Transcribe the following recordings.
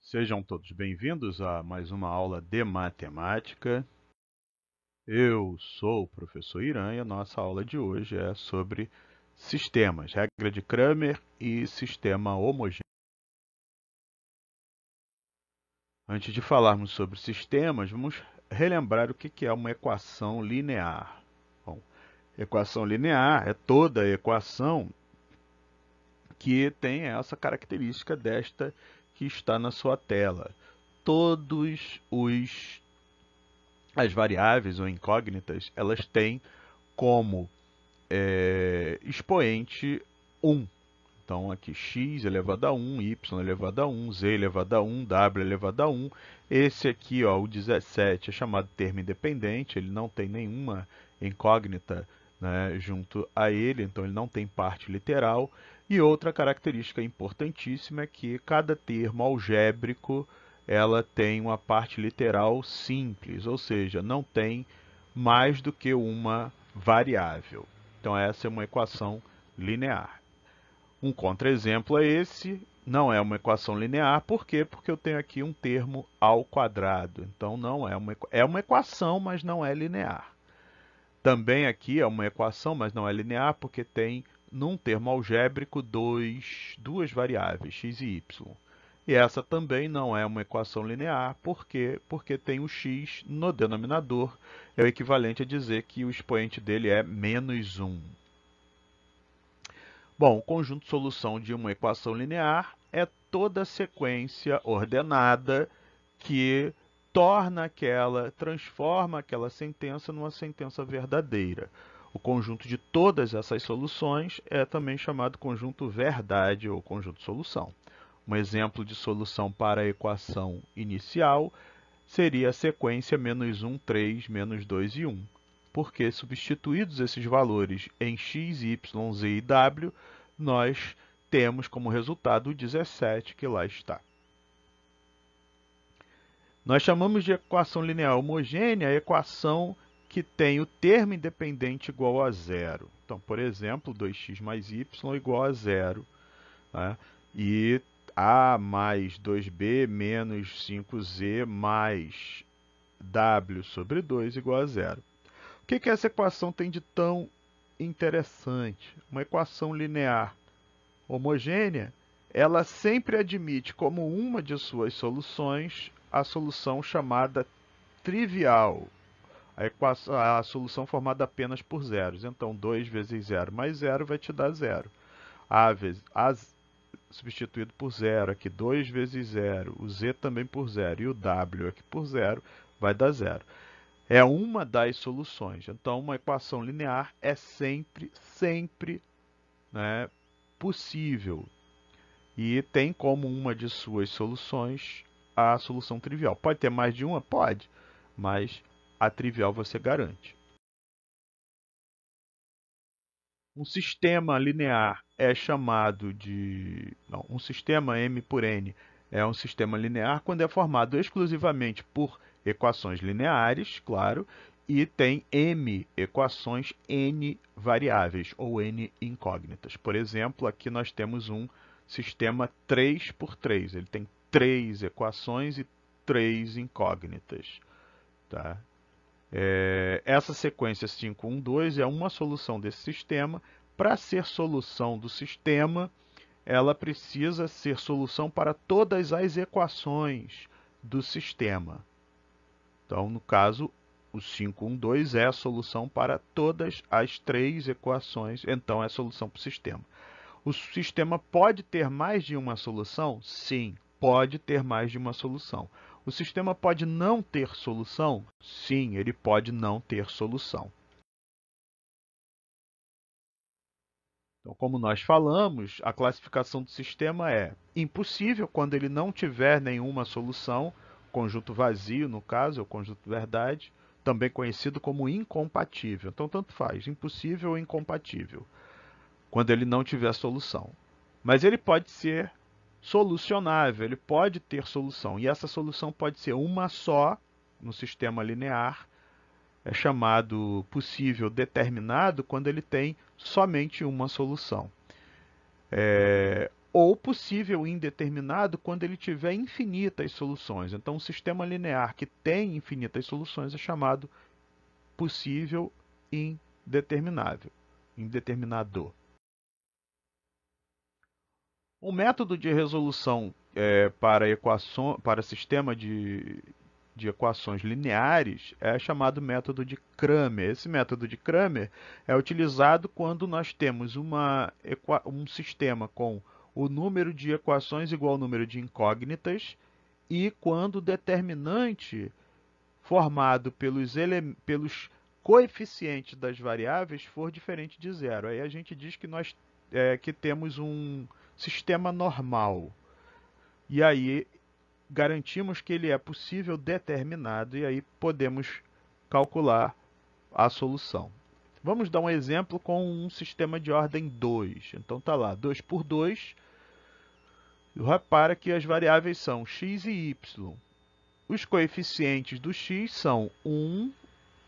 Sejam todos bem-vindos a mais uma aula de matemática. Eu sou o professor Irã e a nossa aula de hoje é sobre sistemas, regra de Cramer e sistema homogêneo. Antes de falarmos sobre sistemas, vamos relembrar o que é uma equação linear. Bom, equação linear é toda equação que tem essa característica desta que está na sua tela. Todos as variáveis ou incógnitas, elas têm como expoente 1. Então, aqui x elevado a 1, y elevado a 1, z elevado a 1, w elevado a 1. Esse aqui, ó, o 17, é chamado termo independente, ele não tem nenhuma incógnita, né, junto a ele, então ele não tem parte literal. E outra característica importantíssima é que cada termo algébrico ela tem uma parte literal simples, ou seja, não tem mais do que uma variável. Então essa é uma equação linear. Um contra-exemplo é esse, não é uma equação linear, por quê? Porque eu tenho aqui um termo ao quadrado, então não é uma equação, mas não é linear. Também aqui é uma equação, mas não é linear, porque tem num termo algébrico duas variáveis, x e y. E essa também não é uma equação linear, por quê? Porque tem o x no denominador, é o equivalente a dizer que o expoente dele é menos 1. Bom, o conjunto de solução de uma equação linear é toda sequência ordenada que transforma aquela sentença numa sentença verdadeira. O conjunto de todas essas soluções é também chamado conjunto verdade ou conjunto solução. Um exemplo de solução para a equação inicial seria a sequência menos 1, 3, menos 2 e 1. Porque substituídos esses valores em x, y, z e w, nós temos como resultado o 17 que lá está. Nós chamamos de equação linear homogênea a equação que tem o termo independente igual a zero. Então, por exemplo, 2x mais y igual a zero, né? E a mais 2b menos 5z mais w sobre 2 igual a zero. O que essa equação tem de tão interessante? Uma equação linear homogênea, ela sempre admite como uma de suas soluções a solução chamada trivial, a solução formada apenas por zeros. Então, 2 vezes 0 mais 0 vai te dar 0. A substituído por 0, aqui 2 vezes 0, o z também por 0 e o w aqui por 0, vai dar 0. É uma das soluções. Então, uma equação linear é sempre, né, possível. E tem como uma de suas soluções a solução trivial. Pode ter mais de uma? Pode, mas a trivial você garante. Um sistema linear é chamado de... Não, um sistema M por N é um sistema linear quando é formado exclusivamente por equações lineares, claro, e tem M equações, N variáveis ou N incógnitas. Por exemplo, aqui nós temos um sistema 3 por 3. Ele tem 3 equações e 3 incógnitas. Tá? Essa sequência 5, 1, 2 é uma solução desse sistema. Para ser solução do sistema, ela precisa ser solução para todas as equações do sistema. Então, no caso, o 5, 1, 2 é a solução para todas as 3 equações, então é a solução para o sistema. O sistema pode ter mais de uma solução? Sim, pode ter mais de uma solução. O sistema pode não ter solução? Sim, ele pode não ter solução. Então, como nós falamos, a classificação do sistema é impossível quando ele não tiver nenhuma solução, conjunto vazio, no caso, é o conjunto verdade, também conhecido como incompatível. Então, tanto faz, impossível ou incompatível, quando ele não tiver solução. Mas ele pode ser solucionável, ele pode ter solução. E essa solução pode ser uma só no sistema linear, é chamado possível determinado quando ele tem somente uma solução. ou possível indeterminado quando ele tiver infinitas soluções. Então, um sistema linear que tem infinitas soluções é chamado possível indeterminável, indeterminado. O método de resolução para sistema de equações lineares é chamado método de Cramer. Esse método de Cramer é utilizado quando nós temos um sistema com o número de equações igual ao número de incógnitas e quando o determinante formado pelos coeficientes das variáveis for diferente de zero. Aí a gente diz que nós que temos um sistema normal. E aí garantimos que ele é possível determinado e aí podemos calcular a solução. Vamos dar um exemplo com um sistema de ordem 2. Então tá lá, 2 por 2. Repara que as variáveis são x e y. Os coeficientes do x são 1,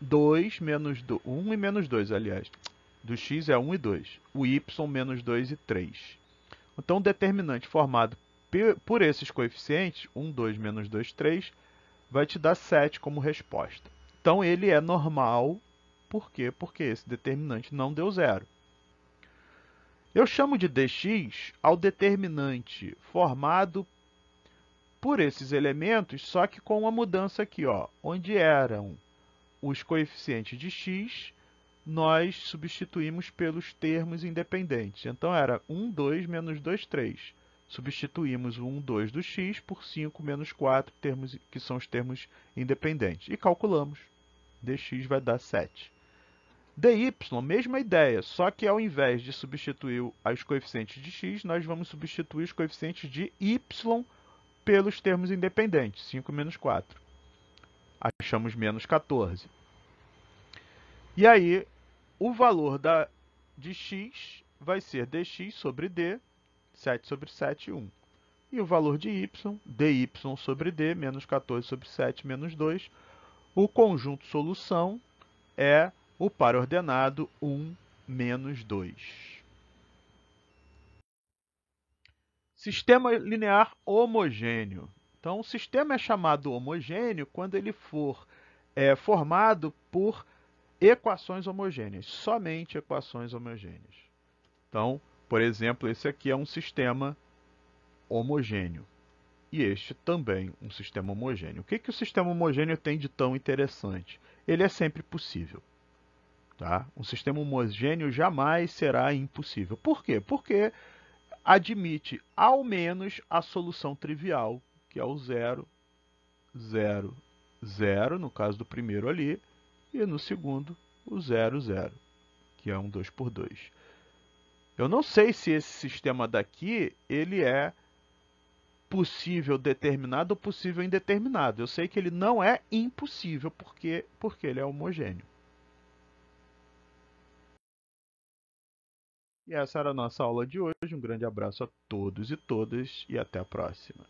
2, menos 2, 1 e menos 2, aliás. Do x é 1 e 2. O y, menos 2 e 3. Então, o determinante formado por esses coeficientes, 1, 2, menos 2, 3, vai te dar 7 como resposta. Então, ele é normal. Por quê? Porque esse determinante não deu zero. Eu chamo de dx ao determinante formado por esses elementos, só que com uma mudança aqui, ó, onde eram os coeficientes de x, nós substituímos pelos termos independentes. Então, era 1, 2, menos 2, 3. Substituímos o 1, 2 do x por 5 menos 4, que são os termos independentes. E calculamos. dx vai dar 7. dy, mesma ideia, só que ao invés de substituir os coeficientes de x, nós vamos substituir os coeficientes de y pelos termos independentes. 5 menos 4. Achamos menos 14. E aí, o valor de x vai ser dx sobre d, 7 sobre 7, 1. E o valor de y, dy sobre d, menos 14 sobre 7, menos 2. O conjunto solução é o par ordenado 1, menos 2. Sistema linear homogêneo. Então, o sistema é chamado homogêneo quando ele for formado por equações homogêneas, somente equações homogêneas. Então, por exemplo, esse aqui é um sistema homogêneo. E este também um sistema homogêneo. O que o sistema homogêneo tem de tão interessante? Ele é sempre possível. Tá? Um sistema homogêneo jamais será impossível. Por quê? Porque admite ao menos a solução trivial, que é o 0, 0, 0, no caso do primeiro ali, e no segundo o 0, 0, que é um 2 por 2. Eu não sei se esse sistema daqui ele é possível determinado ou possível indeterminado. Eu sei que ele não é impossível porque ele é homogêneo. E essa era a nossa aula de hoje. Um grande abraço a todos e todas e até a próxima.